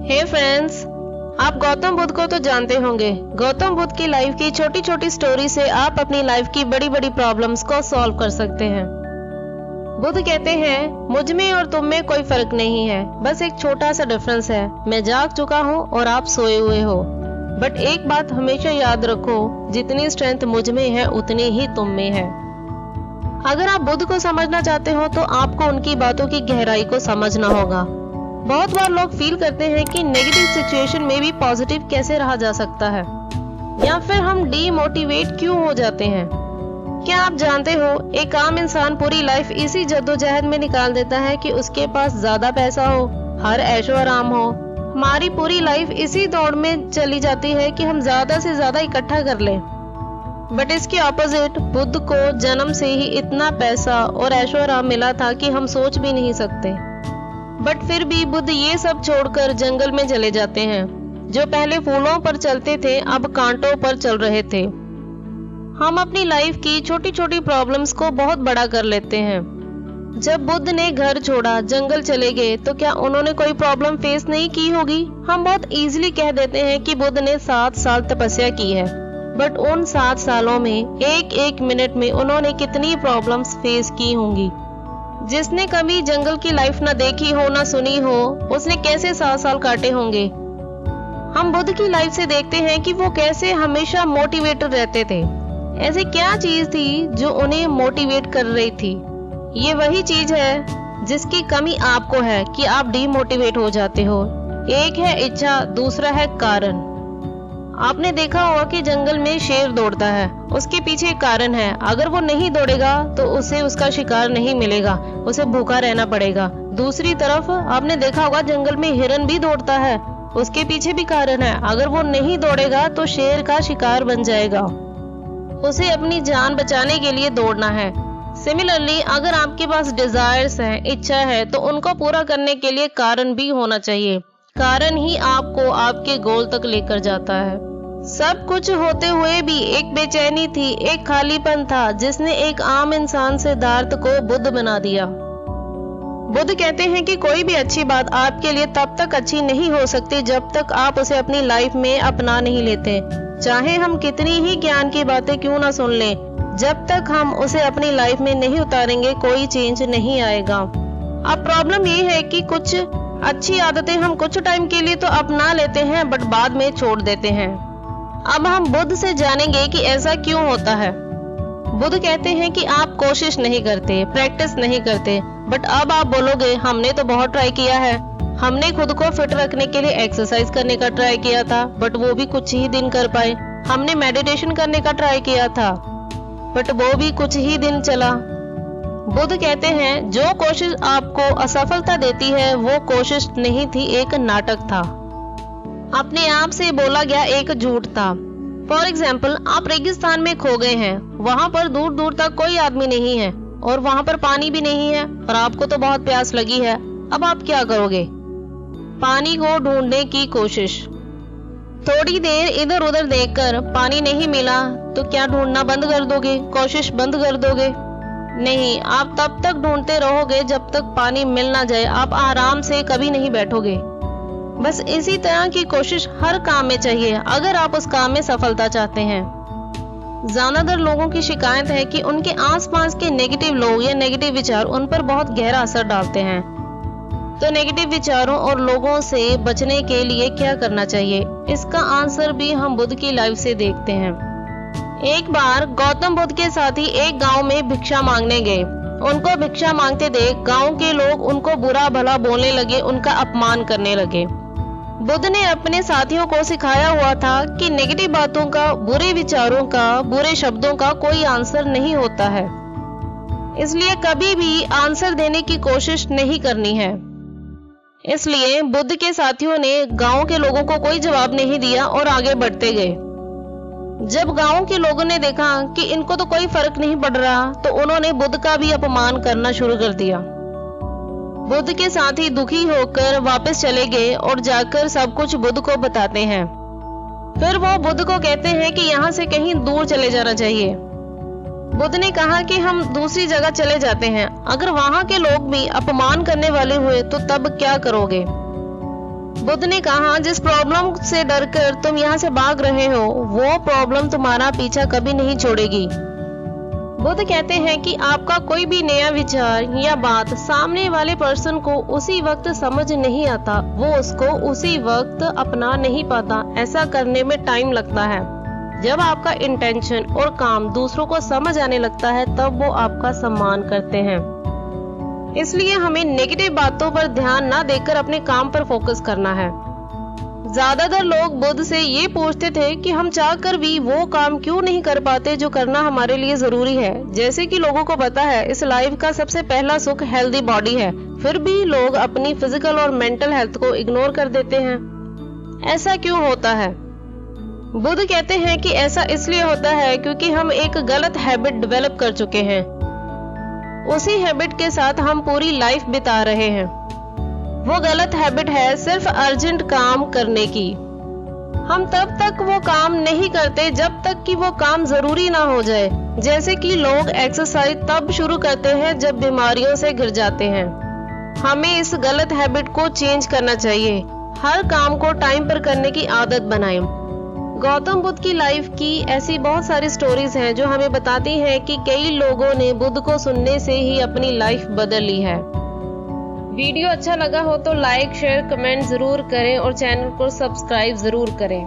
हे friends, आप गौतम बुद्ध को तो जानते होंगे। गौतम बुद्ध की लाइफ की छोटी छोटी स्टोरी से आप अपनी लाइफ की बड़ी बड़ी प्रॉब्लम्स को सॉल्व कर सकते हैं। बुद्ध कहते हैं, मुझ में और तुम में कोई फर्क नहीं है, बस एक छोटा सा डिफरेंस है। मैं जाग चुका हूँ और आप सोए हुए हो। बट एक बात हमेशा याद रखो, जितनी स्ट्रेंथ मुझ में है उतनी ही तुम में है। अगर आप बुद्ध को समझना चाहते हो तो आपको उनकी बातों की गहराई को समझना होगा। बहुत बार लोग फील करते हैं कि नेगेटिव सिचुएशन में भी पॉजिटिव कैसे रहा जा सकता है, या फिर हम डीमोटिवेट क्यों हो जाते हैं। क्या आप जानते हो, एक आम इंसान पूरी लाइफ इसी जद्दोजहद में निकाल देता है कि उसके पास ज्यादा पैसा हो, हर ऐशो आराम हो। हमारी पूरी लाइफ इसी दौड़ में चली जाती है कि हम ज्यादा से ज्यादा इकट्ठा कर लें। बट इसके ऑपोजिट बुद्ध को जन्म से ही इतना पैसा और ऐशो आराम मिला था कि हम सोच भी नहीं सकते। बट फिर भी बुद्ध ये सब छोड़कर जंगल में चले जाते हैं। जो पहले फूलों पर चलते थे अब कांटों पर चल रहे थे। हम अपनी लाइफ की छोटी छोटी प्रॉब्लम्स को बहुत बड़ा कर लेते हैं। जब बुद्ध ने घर छोड़ा, जंगल चले गए, तो क्या उन्होंने कोई प्रॉब्लम फेस नहीं की होगी? हम बहुत इजीली कह देते हैं कि बुद्ध ने 7 साल तपस्या की है, बट उन 7 सालों में एक एक मिनट में उन्होंने कितनी प्रॉब्लम्स फेस की होंगी। जिसने कभी जंगल की लाइफ ना देखी हो ना सुनी हो, उसने कैसे 7 साल काटे होंगे। हम बुद्ध की लाइफ से देखते हैं कि वो कैसे हमेशा मोटिवेटेड रहते थे। ऐसी क्या चीज थी जो उन्हें मोटिवेट कर रही थी? ये वही चीज है जिसकी कमी आपको है कि आप डीमोटिवेट हो जाते हो। एक है इच्छा, दूसरा है कारण। आपने देखा होगा कि जंगल में शेर दौड़ता है, उसके पीछे एक कारण है। अगर वो नहीं दौड़ेगा तो उसे उसका शिकार नहीं मिलेगा, उसे भूखा रहना पड़ेगा। दूसरी तरफ आपने देखा होगा जंगल में हिरन भी दौड़ता है, उसके पीछे भी कारण है। अगर वो नहीं दौड़ेगा तो शेर का शिकार बन जाएगा, उसे अपनी जान बचाने के लिए दौड़ना है। सिमिलरली अगर आपके पास डिजायर्स है, इच्छा है, तो उनको पूरा करने के लिए कारण भी होना चाहिए। कारण ही आपको आपके गोल तक लेकर जाता है। सब कुछ होते हुए भी एक बेचैनी थी, एक खालीपन था, जिसने एक आम इंसान सिद्धार्थ को बुद्ध बना दिया। बुद्ध कहते हैं कि कोई भी अच्छी बात आपके लिए तब तक अच्छी नहीं हो सकती जब तक आप उसे अपनी लाइफ में अपना नहीं लेते। चाहे हम कितनी ही ज्ञान की बातें क्यों ना सुन लें, जब तक हम उसे अपनी लाइफ में नहीं उतारेंगे कोई चेंज नहीं आएगा। अब प्रॉब्लम ये है कि कुछ अच्छी आदतें हम कुछ टाइम के लिए तो अपना लेते हैं, बट बाद में छोड़ देते हैं। अब हम बुद्ध से जानेंगे कि ऐसा क्यों होता है। बुद्ध कहते हैं कि आप कोशिश नहीं करते, प्रैक्टिस नहीं करते, बट अब आप बोलोगे हमने तो बहुत ट्राई किया है। हमने खुद को फिट रखने के लिए एक्सरसाइज करने का ट्राई किया था, बट वो भी कुछ ही दिन कर पाए। हमने मेडिटेशन करने का ट्राई किया था, बट वो भी कुछ ही दिन चला। बुद्ध कहते हैं जो कोशिश आपको असफलता देती है वो कोशिश नहीं थी, एक नाटक था। अपने आप से बोला गया एक झूठ था। फॉर एग्जाम्पल, आप रेगिस्तान में खो गए हैं, वहां पर दूर दूर तक कोई आदमी नहीं है और वहां पर पानी भी नहीं है, और आपको तो बहुत प्यास लगी है। अब आप क्या करोगे? पानी को ढूंढने की कोशिश। थोड़ी देर इधर उधर देखकर पानी नहीं मिला तो क्या ढूंढना बंद कर दोगे? कोशिश बंद कर दोगे? नहीं, आप तब तक ढूंढते रहोगे जब तक पानी मिल ना जाए। आप आराम से कभी नहीं बैठोगे। बस इसी तरह की कोशिश हर काम में चाहिए अगर आप उस काम में सफलता चाहते हैं। ज्यादातर लोगों की शिकायत है कि उनके आसपास के नेगेटिव लोग या नेगेटिव विचार उन पर बहुत गहरा असर डालते हैं। तो नेगेटिव विचारों और लोगों से बचने के लिए क्या करना चाहिए? इसका आंसर भी हम बुद्ध की लाइफ से देखते हैं। एक बार गौतम बुद्ध के साथी एक गांव में भिक्षा मांगने गए। उनको भिक्षा मांगते देख गांव के लोग उनको बुरा भला बोलने लगे, उनका अपमान करने लगे। बुद्ध ने अपने साथियों को सिखाया हुआ था कि नेगेटिव बातों का, बुरे विचारों का, बुरे शब्दों का कोई आंसर नहीं होता है, इसलिए कभी भी आंसर देने की कोशिश नहीं करनी है। इसलिए बुद्ध के साथियों ने गांव के लोगों को कोई जवाब नहीं दिया और आगे बढ़ते गए। जब गांव के लोगों ने देखा कि इनको तो कोई फर्क नहीं पड़ रहा, तो उन्होंने बुद्ध का भी अपमान करना शुरू कर दिया। बुद्ध के साथी दुखी होकर वापस चले गए और जाकर सब कुछ बुद्ध को बताते हैं। फिर वो बुद्ध को कहते हैं कि यहाँ से कहीं दूर चले जाना चाहिए। बुद्ध ने कहा कि हम दूसरी जगह चले जाते हैं। अगर वहां के लोग भी अपमान करने वाले हुए तो तब क्या करोगे? बुद्ध ने कहा, जिस प्रॉब्लम से डरकर तुम यहाँ से भाग रहे हो वो प्रॉब्लम तुम्हारा पीछा कभी नहीं छोड़ेगी। बुद्ध कहते हैं कि आपका कोई भी नया विचार या बात सामने वाले पर्सन को उसी वक्त समझ नहीं आता, वो उसको उसी वक्त अपना नहीं पाता। ऐसा करने में टाइम लगता है। जब आपका इंटेंशन और काम दूसरों को समझ आने लगता है तब वो आपका सम्मान करते हैं। इसलिए हमें नेगेटिव बातों पर ध्यान ना देकर अपने काम पर फोकस करना है। ज्यादातर लोग बुद्ध से ये पूछते थे कि हम चाहकर भी वो काम क्यों नहीं कर पाते जो करना हमारे लिए जरूरी है। जैसे कि लोगों को पता है इस लाइफ का सबसे पहला सुख हेल्दी बॉडी है, फिर भी लोग अपनी फिजिकल और मेंटल हेल्थ को इग्नोर कर देते हैं। ऐसा क्यों होता है? बुद्ध कहते हैं कि ऐसा इसलिए होता है क्योंकि हम एक गलत हैबिट डेवलप कर चुके हैं। उसी हैबिट के साथ हम पूरी लाइफ बिता रहे हैं। वो गलत हैबिट है सिर्फ अर्जेंट काम करने की। हम तब तक वो काम नहीं करते जब तक कि वो काम जरूरी ना हो जाए। जैसे कि लोग एक्सरसाइज तब शुरू करते हैं जब बीमारियों से घिर जाते हैं। हमें इस गलत हैबिट को चेंज करना चाहिए। हर काम को टाइम पर करने की आदत बनाएं। गौतम बुद्ध की लाइफ की ऐसी बहुत सारी स्टोरीज हैं जो हमें बताती हैं कि कई लोगों ने बुद्ध को सुनने से ही अपनी लाइफ बदल ली है। वीडियो अच्छा लगा हो तो लाइक, शेयर, कमेंट जरूर करें और चैनल को सब्सक्राइब जरूर करें।